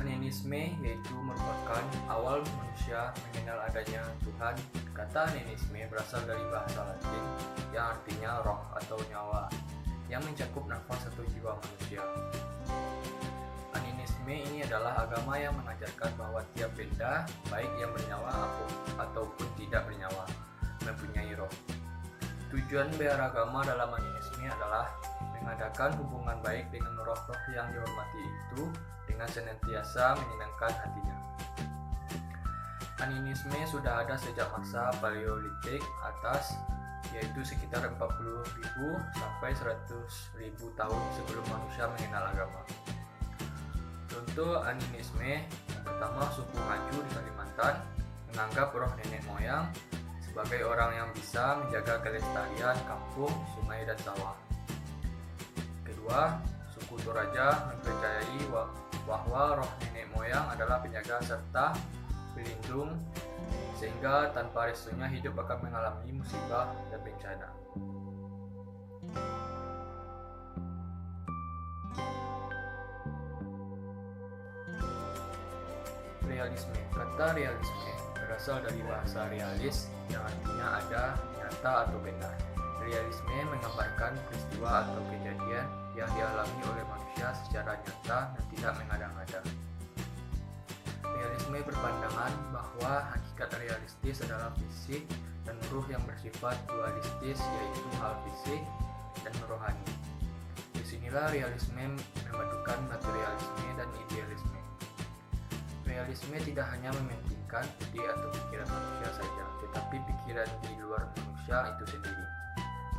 Animisme yaitu merupakan awal manusia mengenal adanya Tuhan. Kata animisme berasal dari bahasa Latin yang artinya roh atau nyawa, yang mencakup nafas atau jiwa manusia. Animisme ini adalah agama yang mengajarkan bahwa tiap benda, baik yang bernyawa ataupun tidak bernyawa, mempunyai roh. Tujuan beragama dalam animisme adalah mengadakan hubungan baik dengan roh-roh yang dihormati itu dengan senantiasa menyenangkan hatinya. Animisme sudah ada sejak masa Paleolitik atas, yaitu sekitar 40.000 sampai 100.000 tahun sebelum manusia mengenal agama. Contoh animisme yang pertama, suku Ngaju di Kalimantan menganggap roh nenek moyang sebagai orang yang bisa menjaga kelestarian kampung, sungai, dan sawah. Kedua, suku Toraja mempercayai bahwa roh nenek moyang adalah penjaga serta pelindung, sehingga tanpa restunya hidup akan mengalami musibah dan bencana. Realisme. Kata realisme berasal dari bahasa realis yang artinya ada, nyata, atau benar. Realisme menggambarkan peristiwa atau kejadian yang dialami oleh manusia secara nyata dan tidak mengada-ngada. Realisme berpandangan bahwa hakikat realistis adalah fisik dan ruh yang bersifat dualistis, yaitu hal fisik dan rohani. Disinilah realisme memadukan materialisme dan idealisme. Realisme tidak hanya mementingkan ide atau pikiran manusia saja, tetapi pikiran di luar manusia itu sendiri.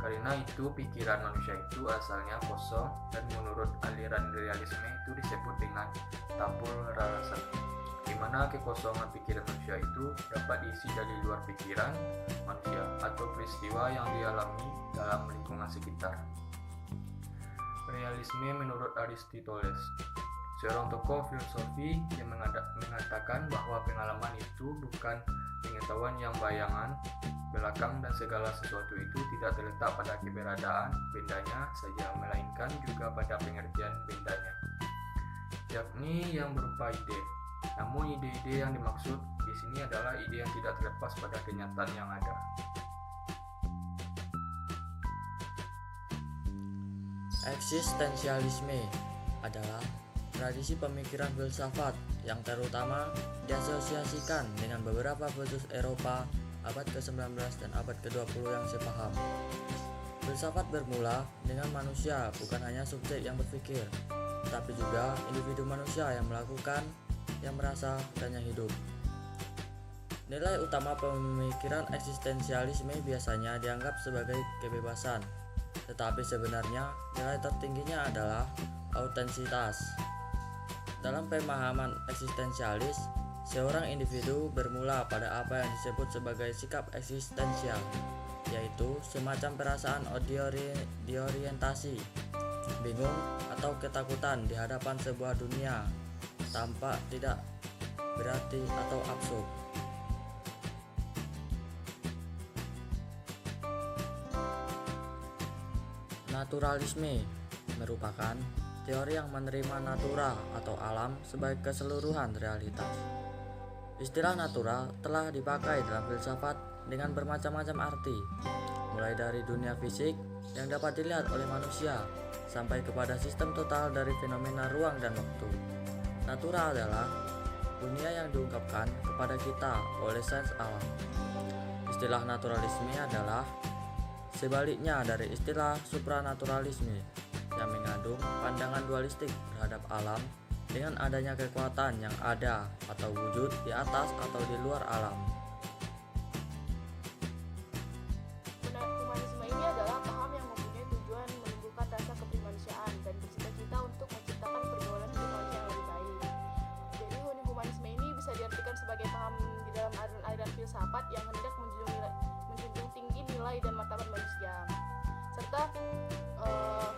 Karena itu pikiran manusia itu asalnya kosong, dan menurut aliran realisme itu disebut dengan tabula rasa, di mana kekosongan pikiran manusia itu dapat diisi dari luar pikiran manusia atau peristiwa yang dialami dalam lingkungan sekitar. Realisme menurut Aristoteles, seorang tokoh filosofi yang mengatakan bahwa pengalaman itu bukan pengetahuan yang bayangan belakang, dan segala sesuatu itu tidak terletak pada keberadaan bendanya saja, melainkan juga pada pengertian bendanya, yakni yang berupa ide. Namun ide-ide yang dimaksud di sini adalah ide yang tidak terlepas pada kenyataan yang ada. Eksistensialisme adalah tradisi pemikiran filsafat yang terutama diasosiasikan dengan beberapa filsuf Eropa abad ke-19 dan abad ke-20 yang sepaham. Filsafat bermula dengan manusia bukan hanya subjek yang berpikir, tetapi juga individu manusia yang melakukan, yang merasa, dan yang hidup. Nilai utama pemikiran eksistensialisme biasanya dianggap sebagai kebebasan, tetapi sebenarnya nilai tertingginya adalah autentisitas. Dalam pemahaman eksistensialis, seorang individu bermula pada apa yang disebut sebagai sikap eksistensial, yaitu semacam perasaan diorientasi, bingung, atau ketakutan di hadapan sebuah dunia tampak tidak berarti atau absurd. Naturalisme merupakan teori yang menerima natura atau alam sebagai keseluruhan realitas. Istilah natura telah dipakai dalam filsafat dengan bermacam-macam arti, mulai dari dunia fisik yang dapat dilihat oleh manusia sampai kepada sistem total dari fenomena ruang dan waktu. Natura adalah dunia yang diungkapkan kepada kita oleh sains alam. Istilah naturalisme adalah sebaliknya dari istilah supranaturalisme yang mengandung pandangan dualistik terhadap alam dengan adanya kekuatan yang ada atau wujud di atas atau di luar alam. Humanisme ini adalah paham yang mempunyai tujuan menumbuhkan rasa keprimanusiaan dan bercita-cita untuk menciptakan pergaulan hidup manusia yang lebih baik. Jadi humanisme ini bisa diartikan sebagai paham di dalam aliran filsafat yang hendak menjunjung tinggi nilai dan martabat manusia. Serta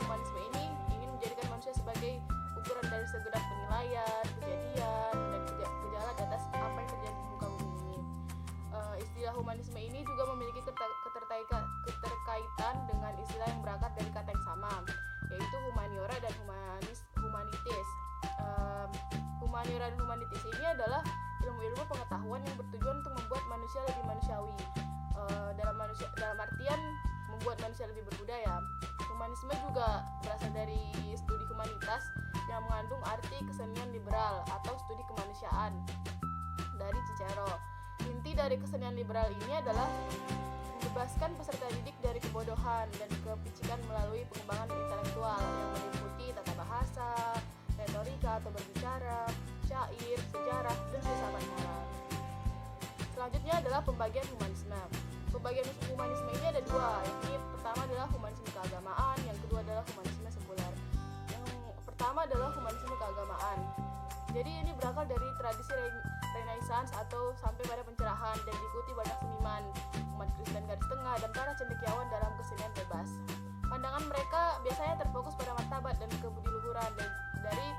humanisme ini ingin menjadikan manusia sebagai ukuran dari segenap penilaian, kejadian, dan gejala di atas apa yang terjadi di muka bumi ini. Istilah humanisme ini juga memiliki keterkaitan dengan istilah yang berangkat dari kata yang sama, yaitu humaniora dan humanitis. Humaniora dan adalah ilmu-ilmu pengetahuan yang bertujuan untuk membuat manusia lebih manusiawi. Dalam artian membuat manusia lebih berbudaya. Humanisme juga berasal dari studi humanitas yang mengandung arti kesenian liberal atau studi kemanusiaan dari Cicero. Inti dari kesenian liberal ini adalah membebaskan peserta didik dari kebodohan dan kepicikan melalui pengembangan intelektual yang meliputi tata bahasa, retorika atau berbicara, syair, sejarah, dan filsafat moral. Selanjutnya adalah pembagian humanisme. Pembagian humanisme ini ada dua, yakni pertama adalah humanisme keagamaan, yang kedua adalah humanisme sekuler. Yang pertama adalah humanisme keagamaan. Jadi ini berasal dari tradisi Renaissance atau sampai pada pencerahan dan diikuti banyak seniman, umat Kristen garis tengah, dan para cendekiawan dalam kesenian bebas. Pandangan mereka biasanya terfokus pada martabat dan kebudiluhuran dari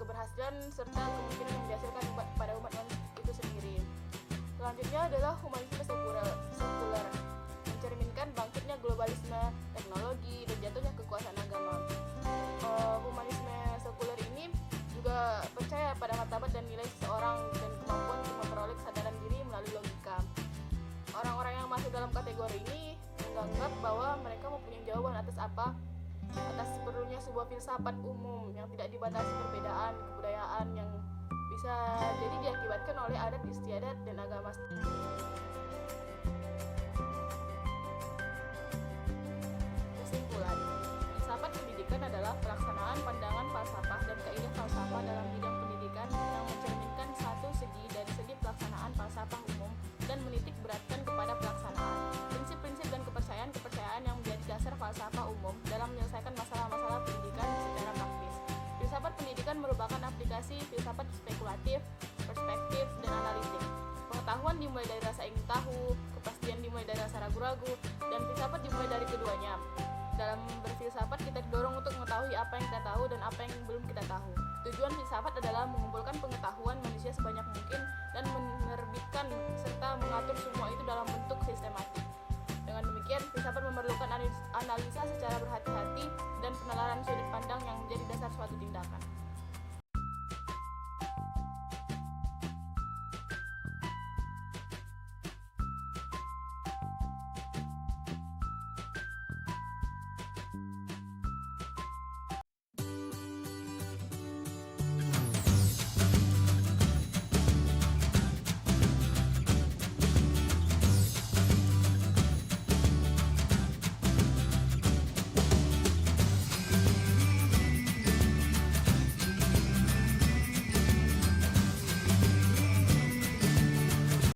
keberhasilan serta kemungkinan yang dihasilkan pada umat manusia itu sendiri. Selanjutnya adalah humanisme sekuler, mencerminkan bangkitnya globalisme, teknologi, dan jatuhnya kekuasaan agama. Humanisme sekuler ini juga percaya pada martabat dan nilai seseorang dan kemampuan untuk memperoleh kesadaran diri melalui logika. Orang-orang yang masuk dalam kategori ini menganggap bahwa mereka mempunyai jawaban atas perlunya sebuah filsafat umum yang tidak dibatasi perbedaan kebudayaan yang bisa jadi diakibatkan oleh adat istiadat dan agama. Kesimpulan, filsafat pendidikan adalah pelaksanaan pandangan falsafah dan kaidah falsafah dalam bidang pendidikan yang mencerminkan satu segi dari segi pelaksanaan falsafah umum dan menitik beratkan kepada pelaksanaan prinsip-prinsip dan kepercayaan yang menjadi dasar falsafah umum dalam menyelesaikan masalah-masalah pendidikan secara praktis. Filsafat pendidikan merupakan aplikasi filsafat spekulatif, perspektif, dan analitik. Pengetahuan dimulai dari rasa ingin tahu, kepastian dimulai dari rasa ragu-ragu, dan filsafat dimulai dari keduanya. Dalam berfilsafat kita didorong untuk mengetahui apa yang kita tahu dan apa yang belum kita tahu. Tujuan filsafat adalah mengumpulkan pengetahuan manusia sebanyak mungkin dan menerbitkan serta mengatur semua itu dalam bentuk sistematik. Dengan demikian, filsafat memerlukan analisa secara berhati-hati dan penalaran sudut pandang yang menjadi dasar suatu tindakan.